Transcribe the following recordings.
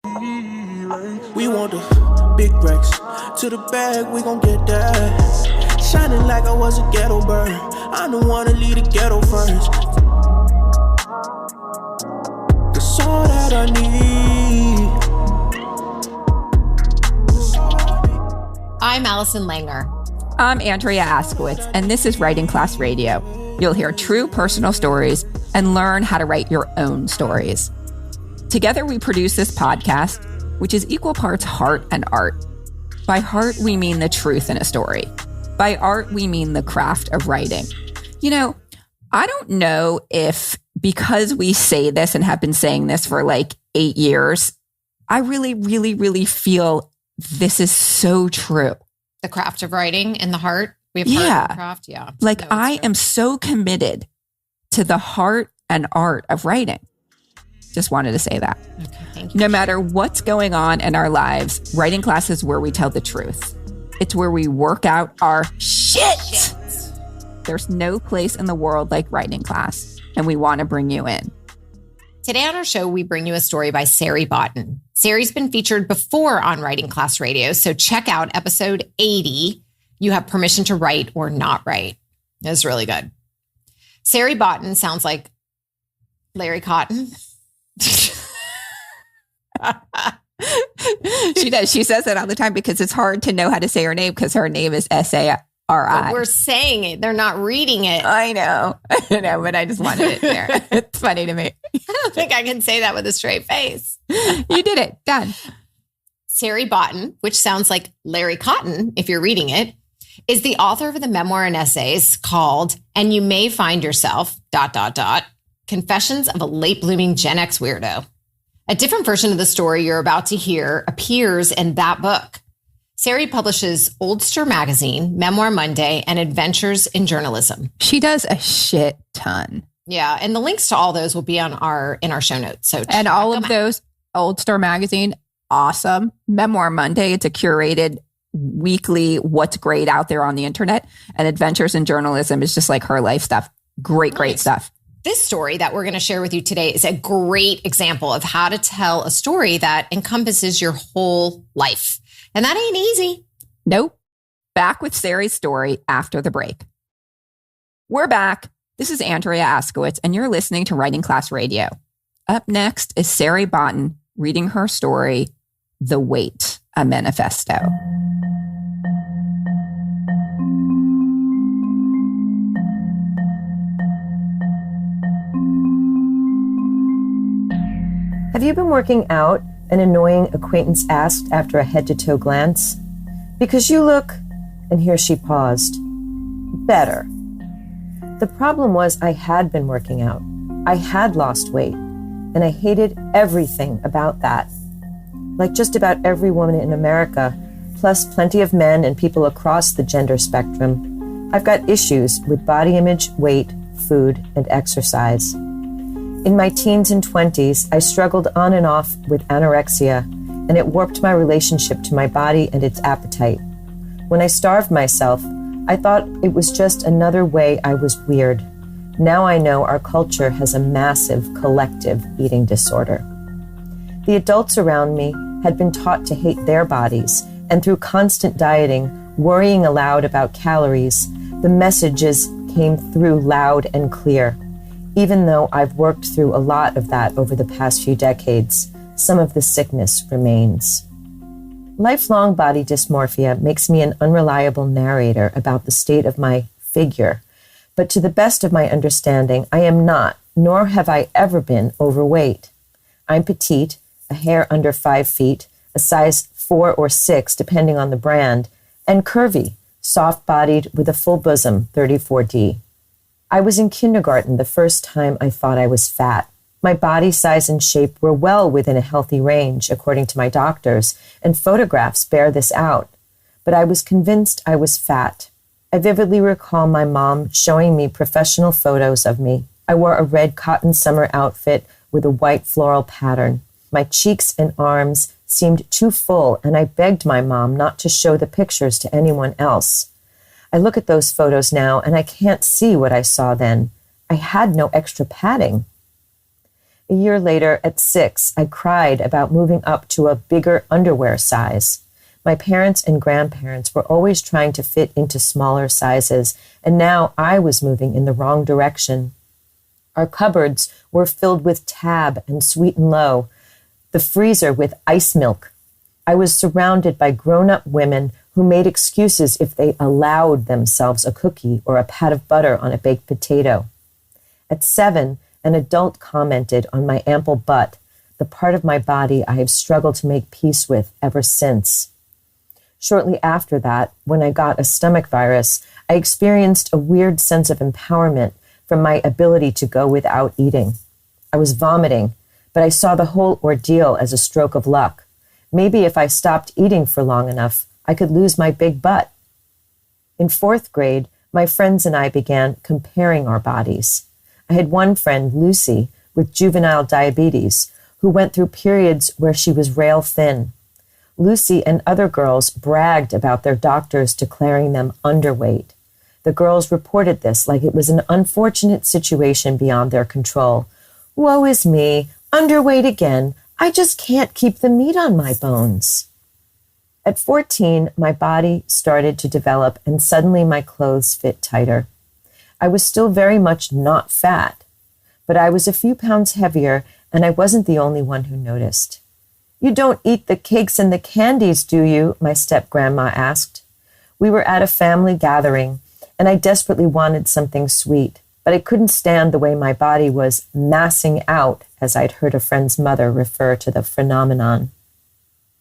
We want the big racks to the bag, we gon' get that. Shining like I was a ghetto bird. I don't wanna leave the ghetto first. That's all that I need. I'm Allison Langer. I'm Andrea Askowitz, and this is Writing Class Radio. You'll hear true personal stories and learn how to write your own stories. Together, we produce this podcast, which is equal parts heart and art. By heart, we mean the truth in a story. By art, we mean the craft of writing. You know, I don't know if because we say this and have been saying this for like 8 years, I really feel this is so true. The craft of writing and the heart. We have heart and craft. Yeah. Like I am so committed to the heart and art of writing. Just wanted to say that. Okay, thank you. No matter what's going on in our lives, writing class is where we tell the truth. It's where we work out our shit. There's no place in the world like writing class, and we want to bring you in. Today on our show, we bring you a story by Sari Botton. Sari's been featured before on Writing Class Radio, so check out episode 80. You have permission to write or not write. It's really good. Sari Botton sounds like Larry Cotton. She does. She says it all the time because it's hard to know how to say her name because her name is Sari. But we're saying it. They're not reading it. I know, but I just wanted it there. It's funny to me. I don't think I can say that with a straight face. You did it. Done. Sari Botton, which sounds like Larry Cotton if you're reading it, is the author of the memoir and essays called And You May Find Yourself, ... Confessions of a Late-Blooming Gen-X Weirdo. A different version of the story you're about to hear appears in that book. Sari publishes Oldster Magazine, Memoir Monday, and Adventures in Journalism. She does a shit ton. Yeah, and the links to all those will be on in our show notes. So and all of those, Oldster Magazine, awesome. Memoir Monday, it's a curated weekly what's great out there on the internet. And Adventures in Journalism is just like her life stuff. Great stuff. This story that we're going to share with you today is a great example of how to tell a story that encompasses your whole life. And that ain't easy. Nope. Back with Sari's story after the break. We're back. This is Andrea Askowitz, and you're listening to Writing Class Radio. Up next is Sari Botton reading her story, The Wait, a Manifesto. Have you been working out? An annoying acquaintance asked after a head-to-toe glance. Because you look, and here she paused, better. The problem was I had been working out. I had lost weight, and I hated everything about that. Like just about every woman in America, plus plenty of men and people across the gender spectrum, I've got issues with body image, weight, food, and exercise. In my teens and 20s, I struggled on and off with anorexia, and it warped my relationship to my body and its appetite. When I starved myself, I thought it was just another way I was weird. Now I know our culture has a massive collective eating disorder. The adults around me had been taught to hate their bodies, and through constant dieting, worrying aloud about calories, the messages came through loud and clear. Even though I've worked through a lot of that over the past few decades, some of the sickness remains. Lifelong body dysmorphia makes me an unreliable narrator about the state of my figure, but to the best of my understanding, I am not, nor have I ever been, overweight. I'm petite, a hair under 5 feet, a size 4 or 6 depending on the brand, and curvy, soft-bodied with a full bosom, 34D. I was in kindergarten the first time I thought I was fat. My body size and shape were well within a healthy range, according to my doctors, and photographs bear this out. But I was convinced I was fat. I vividly recall my mom showing me professional photos of me. I wore a red cotton summer outfit with a white floral pattern. My cheeks and arms seemed too full, and I begged my mom not to show the pictures to anyone else. I look at those photos now, and I can't see what I saw then. I had no extra padding. A year later, at 6, I cried about moving up to a bigger underwear size. My parents and grandparents were always trying to fit into smaller sizes, and now I was moving in the wrong direction. Our cupboards were filled with Tab and Sweet and Low, the freezer with ice milk. I was surrounded by grown-up women who made excuses if they allowed themselves a cookie or a pat of butter on a baked potato. At 7, an adult commented on my ample butt, the part of my body I have struggled to make peace with ever since. Shortly after that, when I got a stomach virus, I experienced a weird sense of empowerment from my ability to go without eating. I was vomiting, but I saw the whole ordeal as a stroke of luck. Maybe if I stopped eating for long enough, I could lose my big butt. In 4th grade, my friends and I began comparing our bodies. I had one friend, Lucy, with juvenile diabetes, who went through periods where she was rail thin. Lucy and other girls bragged about their doctors declaring them underweight. The girls reported this like it was an unfortunate situation beyond their control. Woe is me, underweight again. I just can't keep the meat on my bones. At 14, my body started to develop and suddenly my clothes fit tighter. I was still very much not fat, but I was a few pounds heavier and I wasn't the only one who noticed. You don't eat the cakes and the candies, do you? My step-grandma asked. We were at a family gathering and I desperately wanted something sweet, but I couldn't stand the way my body was massing out, as I'd heard a friend's mother refer to the phenomenon.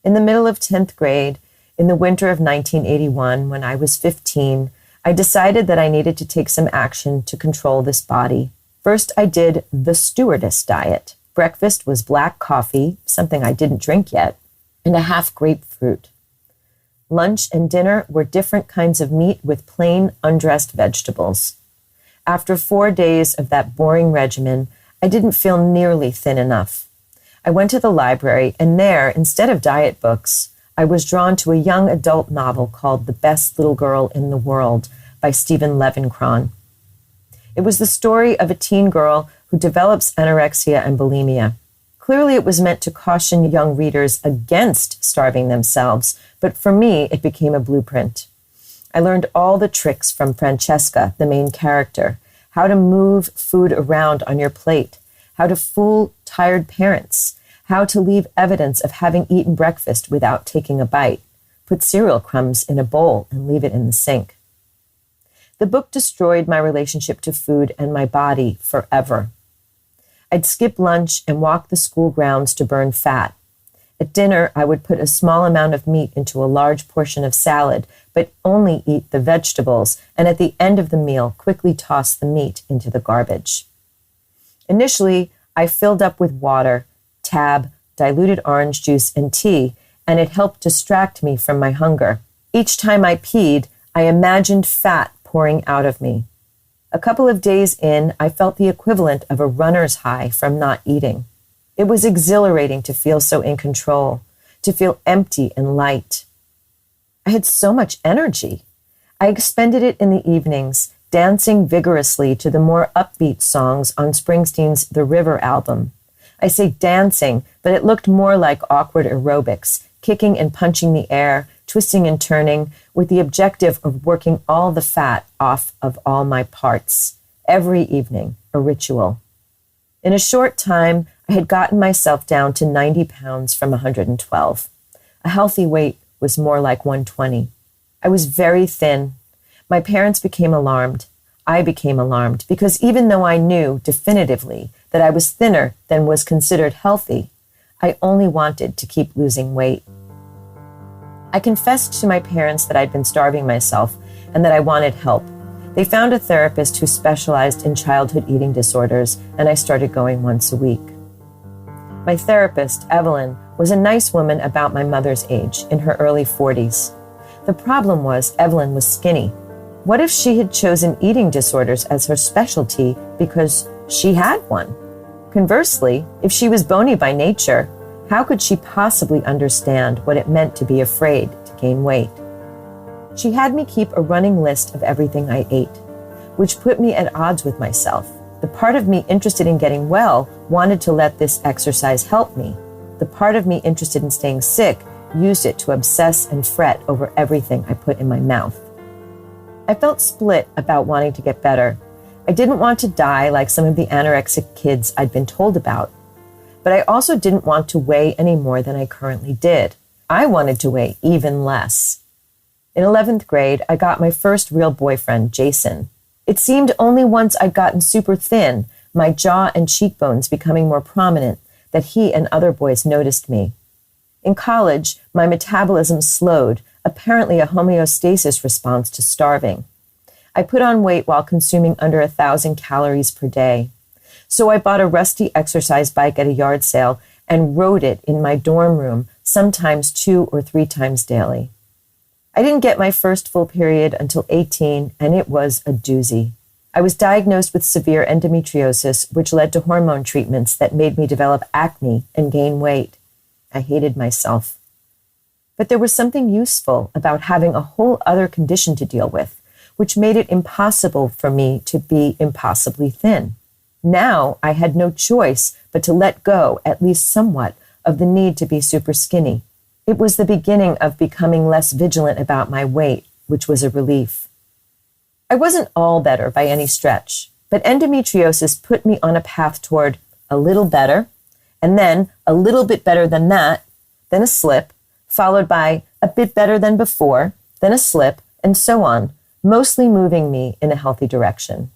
In the middle of 10th grade, in the winter of 1981, when I was 15, I decided that I needed to take some action to control this body. First, I did the stewardess diet. Breakfast was black coffee, something I didn't drink yet, and a half grapefruit. Lunch and dinner were different kinds of meat with plain, undressed vegetables. After 4 days of that boring regimen, I didn't feel nearly thin enough. I went to the library, and there, instead of diet books, I was drawn to a young adult novel called The Best Little Girl in the World by Stephen Levenkron. It was the story of a teen girl who develops anorexia and bulimia. Clearly, it was meant to caution young readers against starving themselves, but for me, it became a blueprint. I learned all the tricks from Francesca, the main character, how to move food around on your plate, how to fool tired parents, how to leave evidence of having eaten breakfast without taking a bite, put cereal crumbs in a bowl and leave it in the sink. The book destroyed my relationship to food and my body forever. I'd skip lunch and walk the school grounds to burn fat. At dinner, I would put a small amount of meat into a large portion of salad, but only eat the vegetables, and at the end of the meal, quickly toss the meat into the garbage. Initially, I filled up with water, Tab, diluted orange juice, and tea, and it helped distract me from my hunger. Each time I peed, I imagined fat pouring out of me. A couple of days in, I felt the equivalent of a runner's high from not eating. It was exhilarating to feel so in control, to feel empty and light. I had so much energy. I expended it in the evenings, dancing vigorously to the more upbeat songs on Springsteen's The River album. I say dancing, but it looked more like awkward aerobics, kicking and punching the air, twisting and turning, with the objective of working all the fat off of all my parts. Every evening, a ritual. In a short time, I had gotten myself down to 90 pounds from 112. A healthy weight was more like 120. I was very thin. My parents became alarmed. I became alarmed because even though I knew definitively that I was thinner than was considered healthy, I only wanted to keep losing weight. I confessed to my parents that I'd been starving myself and that I wanted help. They found a therapist who specialized in childhood eating disorders, and I started going once a week. My therapist, Evelyn, was a nice woman about my mother's age, in her early 40s. The problem was Evelyn was skinny. What if she had chosen eating disorders as her specialty because she had one? Conversely, if she was bony by nature, how could she possibly understand what it meant to be afraid to gain weight? She had me keep a running list of everything I ate, which put me at odds with myself. The part of me interested in getting well wanted to let this exercise help me. The part of me interested in staying sick used it to obsess and fret over everything I put in my mouth. I felt split about wanting to get better. I didn't want to die like some of the anorexic kids I'd been told about. But I also didn't want to weigh any more than I currently did. I wanted to weigh even less. In 11th grade, I got my first real boyfriend, Jason. It seemed only once I'd gotten super thin, my jaw and cheekbones becoming more prominent, that he and other boys noticed me. In college, my metabolism slowed, apparently a homeostasis response to starving. I put on weight while consuming under 1,000 calories per day. So I bought a rusty exercise bike at a yard sale and rode it in my dorm room, sometimes 2 or 3 times daily. I didn't get my first full period until 18, and it was a doozy. I was diagnosed with severe endometriosis, which led to hormone treatments that made me develop acne and gain weight. I hated myself. But there was something useful about having a whole other condition to deal with, which made it impossible for me to be impossibly thin. Now I had no choice but to let go, at least somewhat, of the need to be super skinny. It was the beginning of becoming less vigilant about my weight, which was a relief. I wasn't all better by any stretch, but endometriosis put me on a path toward a little better, and then a little bit better than that, then a slip, followed by a bit better than before, then a slip, and so on, mostly moving me in a healthy direction.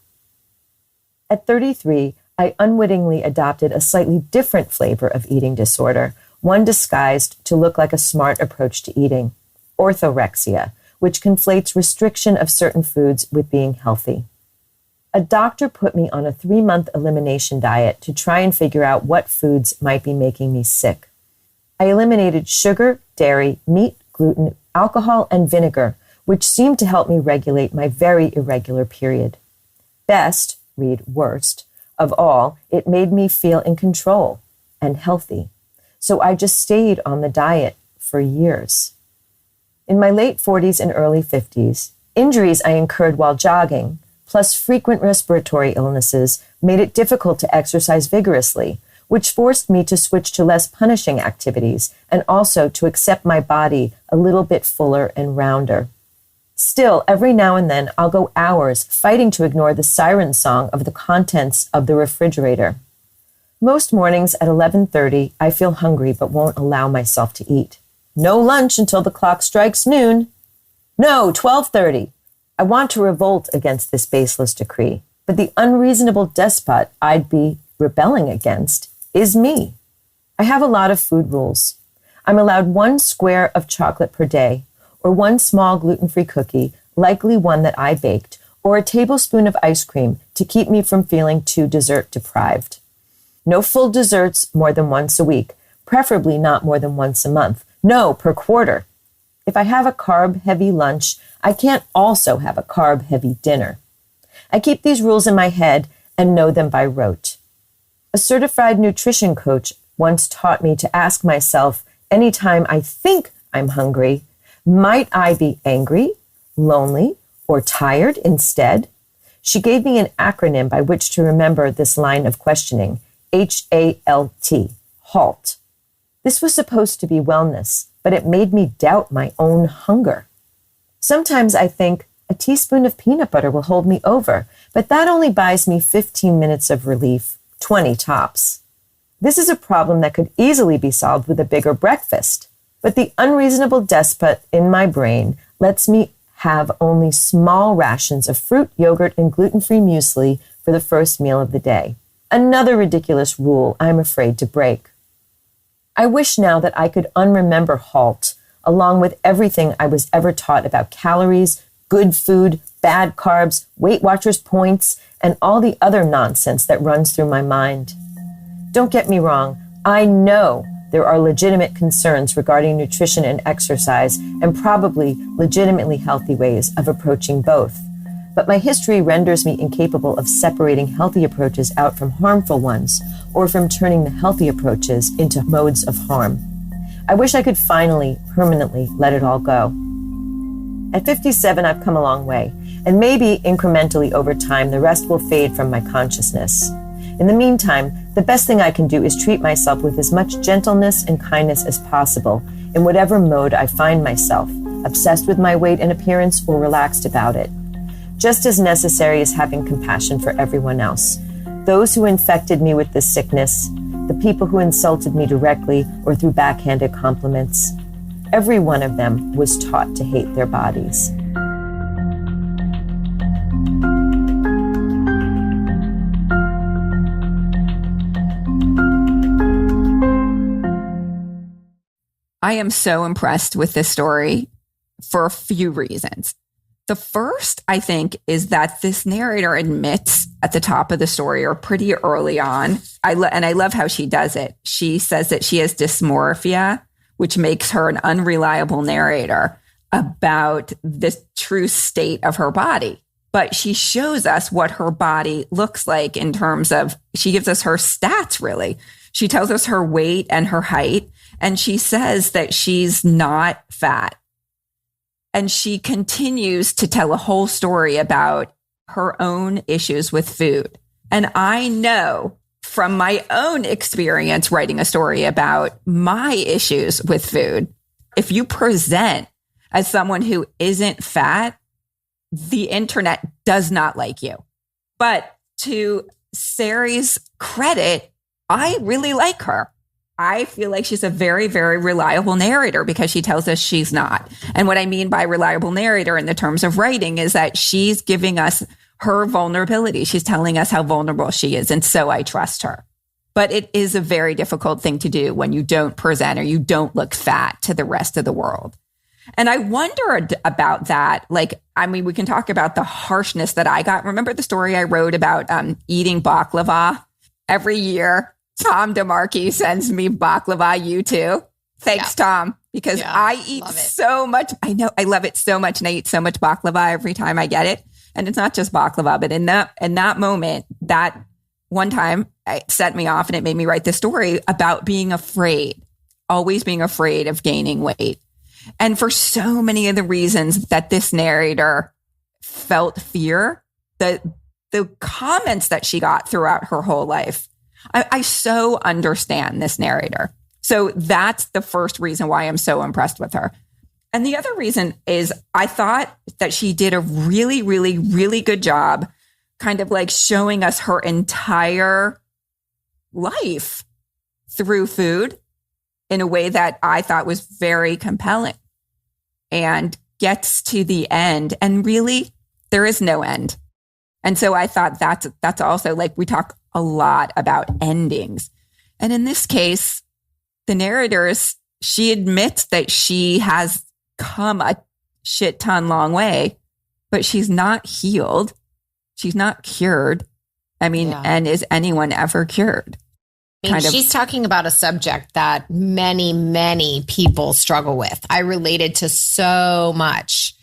At 33, I unwittingly adopted a slightly different flavor of eating disorder, one disguised to look like a smart approach to eating, orthorexia, which conflates restriction of certain foods with being healthy. A doctor put me on a 3-month elimination diet to try and figure out what foods might be making me sick. I eliminated sugar, dairy, meat, gluten, alcohol, and vinegar, which seemed to help me regulate my very irregular period. Best, read worst, of all, it made me feel in control and healthy. So I just stayed on the diet for years. In my late 40s and early 50s, injuries I incurred while jogging, plus frequent respiratory illnesses, made it difficult to exercise vigorously, which forced me to switch to less punishing activities and also to accept my body a little bit fuller and rounder. Still, every now and then, I'll go hours fighting to ignore the siren song of the contents of the refrigerator. Most mornings at 11:30, I feel hungry but won't allow myself to eat. No lunch until the clock strikes noon. No, 12:30. I want to revolt against this baseless decree, but the unreasonable despot I'd be rebelling against is me. I have a lot of food rules. I'm allowed 1 square of chocolate per day, or 1 small gluten-free cookie, likely one that I baked, or a tablespoon of ice cream to keep me from feeling too dessert deprived. No full desserts more than once a week, preferably not more than once a month. No, per quarter. If I have a carb-heavy lunch, I can't also have a carb-heavy dinner. I keep these rules in my head and know them by rote. A certified nutrition coach once taught me to ask myself anytime I think I'm hungry, might I be angry, lonely, or tired instead? She gave me an acronym by which to remember this line of questioning, HALT, HALT. This was supposed to be wellness, but it made me doubt my own hunger. Sometimes I think a teaspoon of peanut butter will hold me over, but that only buys me 15 minutes of relief, 20 tops. This is a problem that could easily be solved with a bigger breakfast, but the unreasonable despot in my brain lets me have only small rations of fruit, yogurt, and gluten-free muesli for the first meal of the day. Another ridiculous rule I'm afraid to break. I wish now that I could unremember HALT, along with everything I was ever taught about calories, good food, bad carbs, Weight Watchers points, and all the other nonsense that runs through my mind. Don't get me wrong, I know there are legitimate concerns regarding nutrition and exercise, and probably legitimately healthy ways of approaching both. But my history renders me incapable of separating healthy approaches out from harmful ones, or from turning the healthy approaches into modes of harm. I wish I could finally, permanently let it all go. At 57, I've come a long way, and maybe incrementally over time, the rest will fade from my consciousness. In the meantime, the best thing I can do is treat myself with as much gentleness and kindness as possible in whatever mode I find myself, obsessed with my weight and appearance or relaxed about it. Just as necessary as having compassion for everyone else. Those who infected me with this sickness, the people who insulted me directly or through backhanded compliments. Every one of them was taught to hate their bodies. I am so impressed with this story for a few reasons. The first, I think, is that this narrator admits at the top of the story or pretty early on, and I love how she does it. She says that she has dysmorphia, which makes her an unreliable narrator about the true state of her body. But she shows us what her body looks like in terms of, she gives us her stats, really. She tells us her weight and her height, and she says that she's not fat. And she continues to tell a whole story about her own issues with food. And I know from my own experience writing a story about my issues with food, if you present as someone who isn't fat, the internet does not like you. But to Sari's credit, I really like her. I feel like she's a very, very reliable narrator because she tells us she's not. And what I mean by reliable narrator in the terms of writing is that she's giving us her vulnerability. She's telling us how vulnerable she is. And so I trust her. But it is a very difficult thing to do when you don't present or you don't look fat to the rest of the world. And I wonder about that. Like, I mean, we can talk about the harshness that I got. Remember the story I wrote about eating baklava? Every year, Tom DeMarchi sends me baklava. You too. Thanks, Tom, because I eat so much. I know I love it so much. And I eat so much baklava every time I get it. And it's not just baklava, but in that moment, that one time it set me off and it made me write this story about being afraid, always being afraid of gaining weight. And for so many of the reasons that this narrator felt fear, the comments that she got throughout her whole life, I so understand this narrator. So that's the first reason why I'm so impressed with her. And the other reason is I thought that she did a really, really, really good job kind of like showing us her entire life through food in a way that I thought was very compelling and gets to the end. And really, there is no end. And so I thought that's also, like, we talk a lot about endings. And in this case, the narrators, she admits that she has come a shit ton long way, but she's not healed. She's not cured. I mean, and is anyone ever cured? I mean, she's talking about a subject that many, many people struggle with. I related to so much.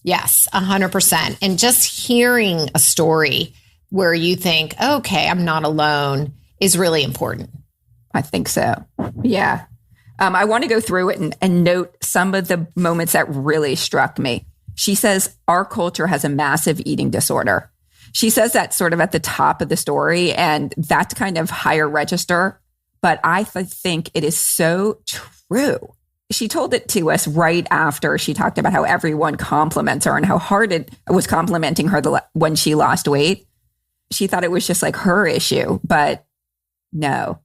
Yes, 100%. And just hearing a story where you think, okay, I'm not alone is really important. I think so. Yeah. I want to go through it and note some of the moments that really struck me. She says, our culture has a massive eating disorder. She says that sort of at the top of the story, and that's kind of higher register, but I think it is so true. She told it to us right after she talked about how everyone compliments her and how hard it was complimenting her when she lost weight. She thought it was just like her issue, but no,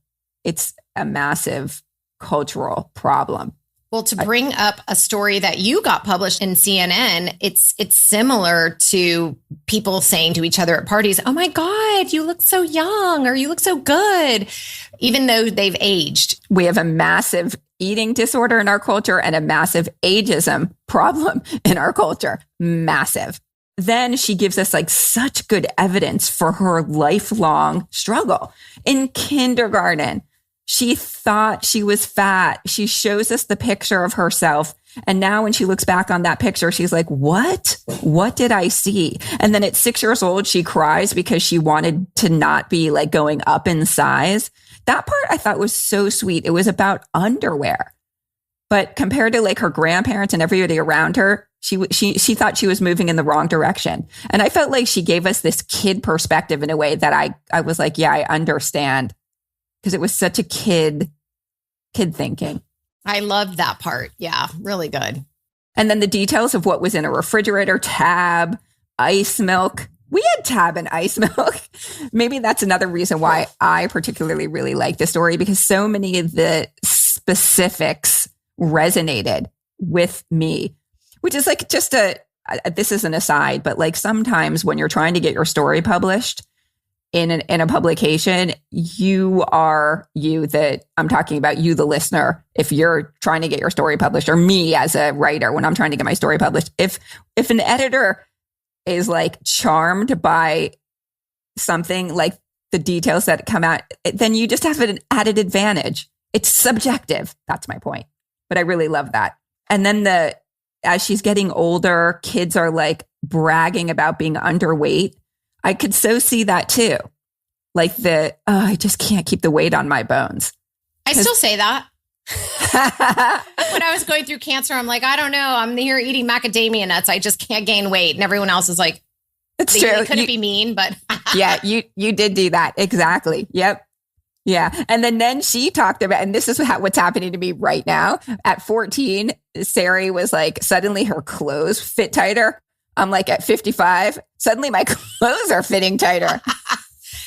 it's a massive cultural problem. Well, to bring up a story that you got published in CNN, it's similar to people saying to each other at parties, oh my God, you look so young, or you look so good, even though they've aged. We have a massive eating disorder in our culture and a massive ageism problem in our culture. Massive. Then she gives us like such good evidence for her lifelong struggle. In kindergarten, she thought she was fat. She shows us the picture of herself. And now when she looks back on that picture, she's like, what? What did I see? And then at 6 years old, she cries because she wanted to not be like going up in size. That part I thought was so sweet. It was about underwear. But compared to like her grandparents and everybody around her, She thought she was moving in the wrong direction. And I felt like she gave us this kid perspective in a way that I was like, yeah, I understand. Because it was such a kid thinking. I loved that part. Yeah, really good. And then the details of what was in a refrigerator, tab, ice milk. We had tab and ice milk. Maybe that's another reason why I particularly really like this story, because so many of the specifics resonated with me, which is like just this is an aside, but like sometimes when you're trying to get your story published in a publication, I'm talking about you, the listener, if you're trying to get your story published, or me as a writer, when I'm trying to get my story published, if an editor is like charmed by something like the details that come out, then you just have an added advantage. It's subjective. That's my point. But I really love that. And then as she's getting older, kids are like bragging about being underweight. I could so see that too. Like I just can't keep the weight on my bones. I still say that. When I was going through cancer, I'm like, I don't know. I'm here eating macadamia nuts. I just can't gain weight. And everyone else is like, it's true. It couldn't be mean, but yeah, you did do that. Exactly. Yep. Yeah. And then she talked about, and this is what's happening to me right now. At 14, Sari was like, suddenly her clothes fit tighter. I'm like, at 55, suddenly my clothes are fitting tighter.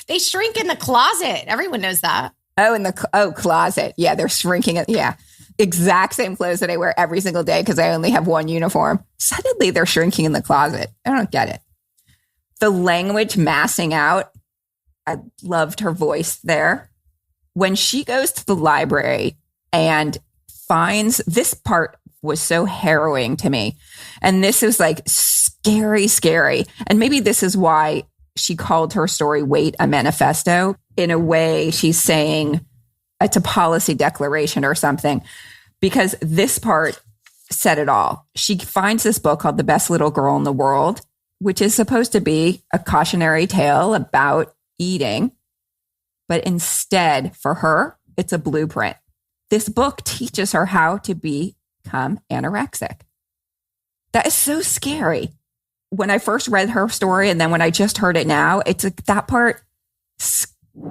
They shrink in the closet. Everyone knows that. Oh, in the closet. Yeah, they're shrinking it. Yeah. Exact same clothes that I wear every single day because I only have one uniform. Suddenly they're shrinking in the closet. I don't get it. The language massing out. I loved her voice there. When she goes to the library and finds, this part was so harrowing to me. And this is like scary, scary. And maybe this is why she called her story Wait, a Manifesto. In a way, she's saying it's a policy declaration or something, because this part said it all. She finds this book called The Best Little Girl in the World, which is supposed to be a cautionary tale about eating. But instead, for her, it's a blueprint. This book teaches her how to become anorexic. That is so scary. When I first read her story and then when I just heard it now, it's like that part,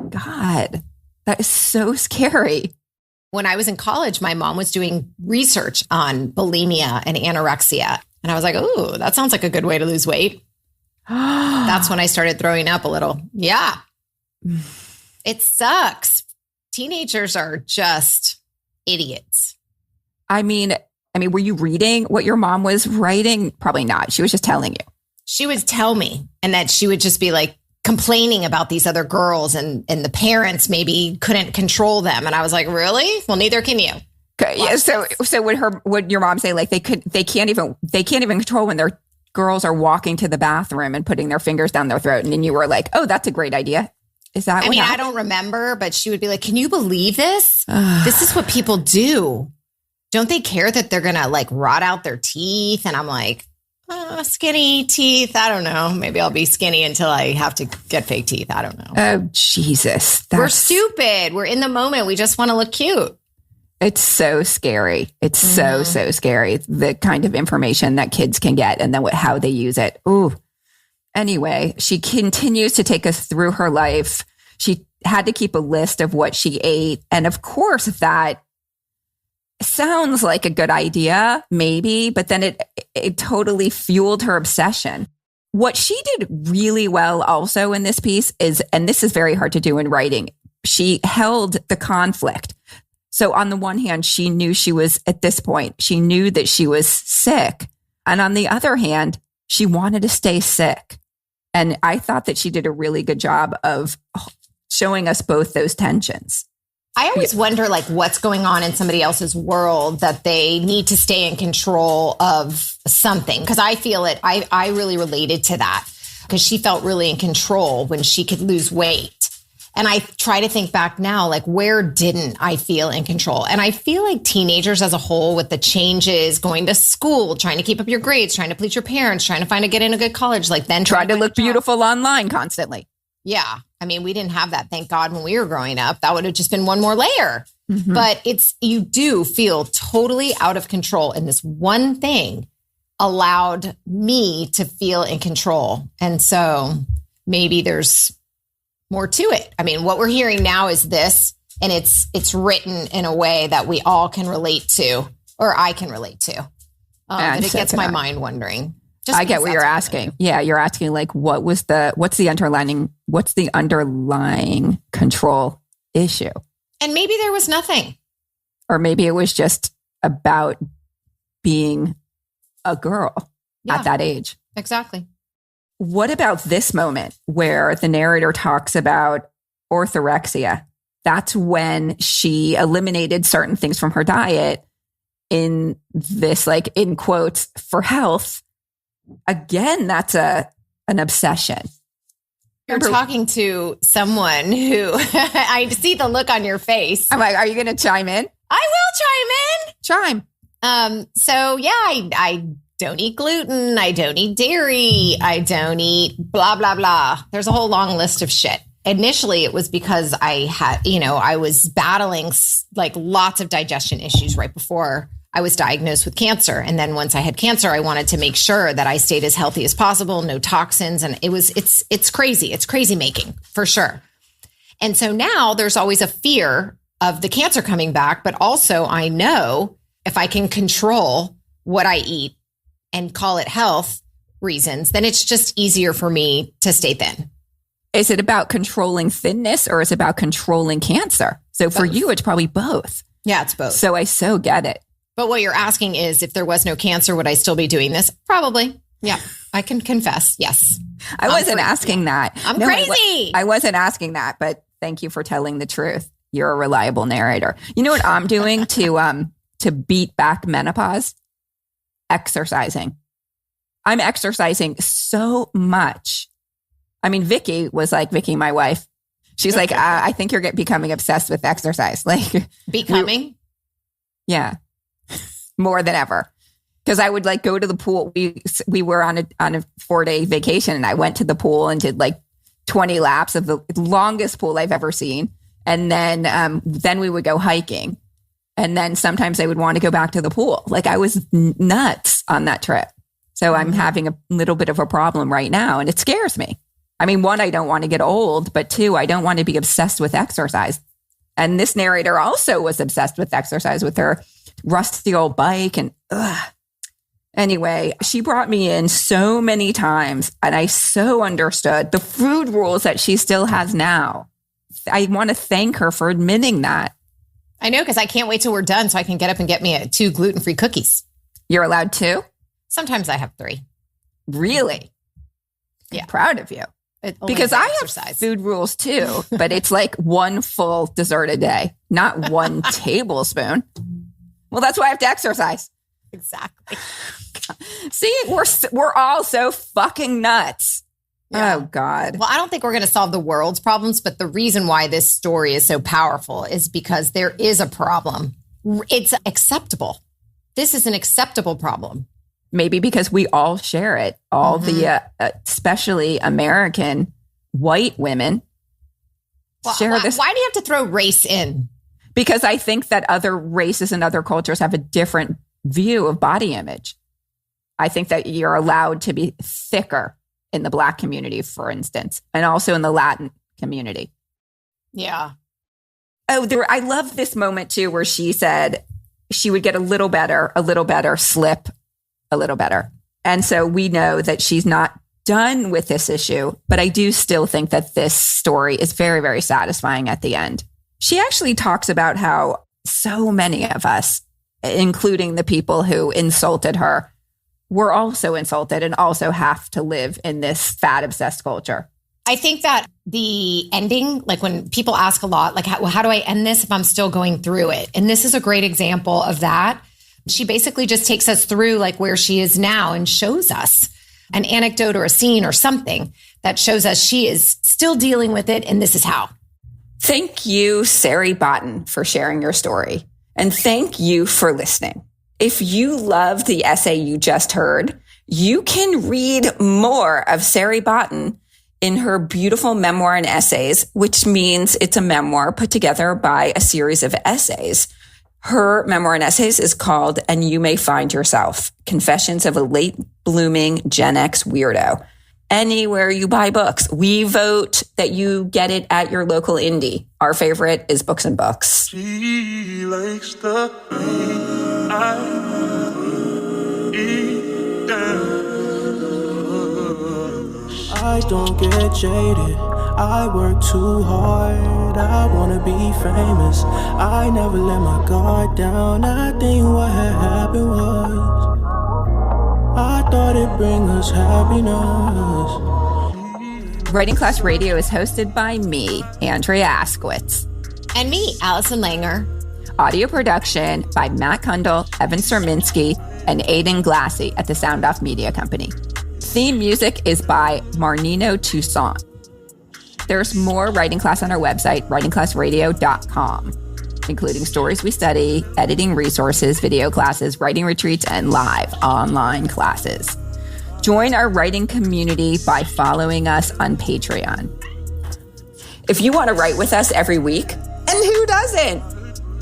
God, that is so scary. When I was in college, my mom was doing research on bulimia and anorexia. And I was like, ooh, that sounds like a good way to lose weight. That's when I started throwing up a little. Yeah. It sucks. Teenagers are just idiots. I mean, were you reading what your mom was writing? Probably not. She was just telling you. She would tell me, and that she would just be like complaining about these other girls, and the parents maybe couldn't control them. And I was like, really? Well, neither can you. Yeah. So would your mom say like they can't even control when their girls are walking to the bathroom and putting their fingers down their throat, and then you were like, oh, that's a great idea. Is that? I don't remember, but she would be like, can you believe this? This is what people do. Don't they care that they're going to like rot out their teeth? And I'm like, skinny teeth. I don't know. Maybe I'll be skinny until I have to get fake teeth. I don't know. Oh, Jesus. We're stupid. We're in the moment. We just want to look cute. It's so scary. It's so scary. The kind of information that kids can get and then how they use it. Ooh. Anyway, she continues to take us through her life. She had to keep a list of what she ate. And of course, that sounds like a good idea, maybe, but then it totally fueled her obsession. What she did really well also in this piece is, and this is very hard to do in writing, she held the conflict. So on the one hand, she knew she was, at this point, she knew that she was sick. And on the other hand, she wanted to stay sick. And I thought that she did a really good job of showing us both those tensions. I always wonder like what's going on in somebody else's world that they need to stay in control of something. Because I feel it. I really related to that because she felt really in control when she could lose weight. And I try to think back now, like, where didn't I feel in control? And I feel like teenagers as a whole, with the changes, going to school, trying to keep up your grades, trying to please your parents, trying to get in a good college, like then trying to look beautiful online constantly. Yeah. I mean, we didn't have that, thank God, when we were growing up. That would have just been one more layer. Mm-hmm. But you do feel totally out of control in this one thing. allowed me to feel in control. And so maybe there's more to it. I mean, what we're hearing now is this, and it's written in a way that we all can relate to, or I can relate to. And it gets my mind wondering. I get what you're asking. Yeah, you're asking like, what's the underlying control issue? And maybe there was nothing. Or maybe it was just about being a girl at that age. Exactly. What about this moment where the narrator talks about orthorexia? That's when she eliminated certain things from her diet in this, like, in quotes, for health. Again, that's an obsession. You're talking to someone who I see the look on your face. I'm like, are you going to chime in? I will chime in. So yeah, I don't eat gluten. I don't eat dairy. I don't eat blah, blah, blah. There's a whole long list of shit. Initially, it was because I was battling like lots of digestion issues right before I was diagnosed with cancer. And then once I had cancer, I wanted to make sure that I stayed as healthy as possible, no toxins. And it's crazy. It's crazy making for sure. And so now there's always a fear of the cancer coming back, but also I know if I can control what I eat and call it health reasons, then it's just easier for me to stay thin. Is it about controlling thinness or is it about controlling cancer? So for you, it's probably both. Yeah, it's both. So I so get it. But what you're asking is if there was no cancer, would I still be doing this? Probably. Yeah, I can confess. Yes. I wasn't asking that. I'm crazy. I wasn't asking that, but thank you for telling the truth. You're a reliable narrator. You know what I'm doing to beat back menopause? Exercising. I'm exercising so much. I mean, Vicky, my wife, she's like, I think you're becoming obsessed with exercise. Like becoming? Yeah. More than ever. Because I would like go to the pool. We were on a 4-day vacation and I went to the pool and did like 20 laps of the longest pool I've ever seen. And then we would go hiking. And then sometimes I would want to go back to the pool. Like I was nuts on that trip. So I'm having a little bit of a problem right now and it scares me. I mean, one, I don't want to get old, but two, I don't want to be obsessed with exercise. And this narrator also was obsessed with exercise with her rusty old bike and Anyway, she brought me in so many times and I so understood the food rules that she still has now. I want to thank her for admitting that. I know, because I can't wait till we're done so I can get up and get me 2 gluten-free cookies. You're allowed 2? Sometimes I have 3. Really? Yeah. I'm proud of you. Because I have food rules too, but it's like 1 full dessert a day, not 1 tablespoon. Well, that's why I have to exercise. Exactly. See, we're all so fucking nuts. Yeah. Oh, God. Well, I don't think we're going to solve the world's problems, but the reason why this story is so powerful is because there is a problem. It's acceptable. This is an acceptable problem. Maybe because we all share it. All the, especially American white women share this. Why do you have to throw race in? Because I think that other races and other cultures have a different view of body image. I think that you're allowed to be thicker in the Black community, for instance, and also in the Latin community. Yeah. Oh, I love this moment too, where she said she would get a little better, slip a little better. And so we know that she's not done with this issue, but I do still think that this story is very, very satisfying at the end. She actually talks about how so many of us, including the people who insulted her, were also insulted and also have to live in this fat obsessed culture. I think that the ending, like when people ask a lot, like, how do I end this if I'm still going through it? And this is a great example of that. She basically just takes us through like where she is now and shows us an anecdote or a scene or something that shows us she is still dealing with it. And this is how. Thank you, Sari Botton, for sharing your story. And thank you for listening. If you love the essay you just heard, you can read more of Sari Botton in her beautiful memoir and essays, which means it's a memoir put together by a series of essays. Her memoir and essays is called And You May Find Yourself, Confessions of a Late-Blooming Gen-X Weirdo. Anywhere you buy books, we vote that you get it at your local indie. Our favorite is Books and Books. She likes the way I eat down. I don't get jaded. I work too hard. I wanna be famous. I never let my guard down. I think what had happened was I thought it'd bring us happiness. Writing Class Radio is hosted by me, Andrea Askowitz. And me, Allison Langer. Audio production by Matt Cundill, Evan Surminski, and Aiden Glassey at the Sound Off Media Company. Theme music is by Marnino Toussaint. There's more writing class on our website, writingclassradio.com, including stories we study, editing resources, video classes, writing retreats, and live online classes. Join our writing community by following us on Patreon. If you want to write with us every week, and who doesn't?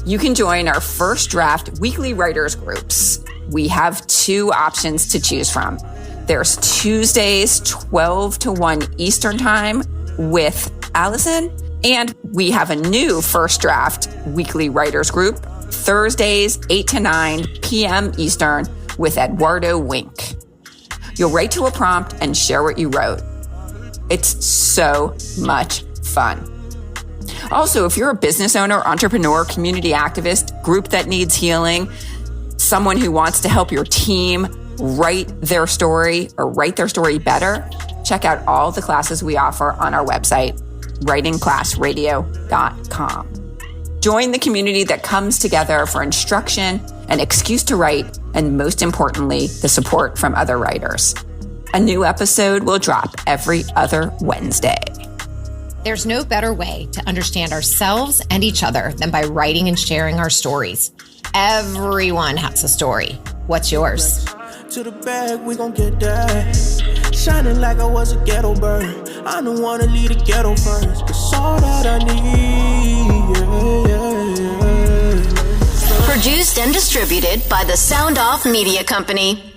You can join our First Draft weekly writers groups. We have 2 options to choose from. There's Tuesdays, 12 to 1 Eastern Time with Allison, and we have a new First Draft weekly writers group, Thursdays, 8 to 9 p.m. Eastern with Eduardo Wink. You'll write to a prompt and share what you wrote. It's so much fun. Also, if you're a business owner, entrepreneur, community activist, group that needs healing, someone who wants to help your team write their story or write their story better, check out all the classes we offer on our website, writingclassradio.com. Join the community that comes together for instruction, an excuse to write, and most importantly, the support from other writers. A new episode will drop every other Wednesday. There's no better way to understand ourselves and each other than by writing and sharing our stories. Everyone has a story. What's yours? To the bag, we gon' get that. Shining like I was a ghetto bird. I don't wanna leave the ghetto first. It's all that I need. Produced and distributed by the Sound Off Media Company.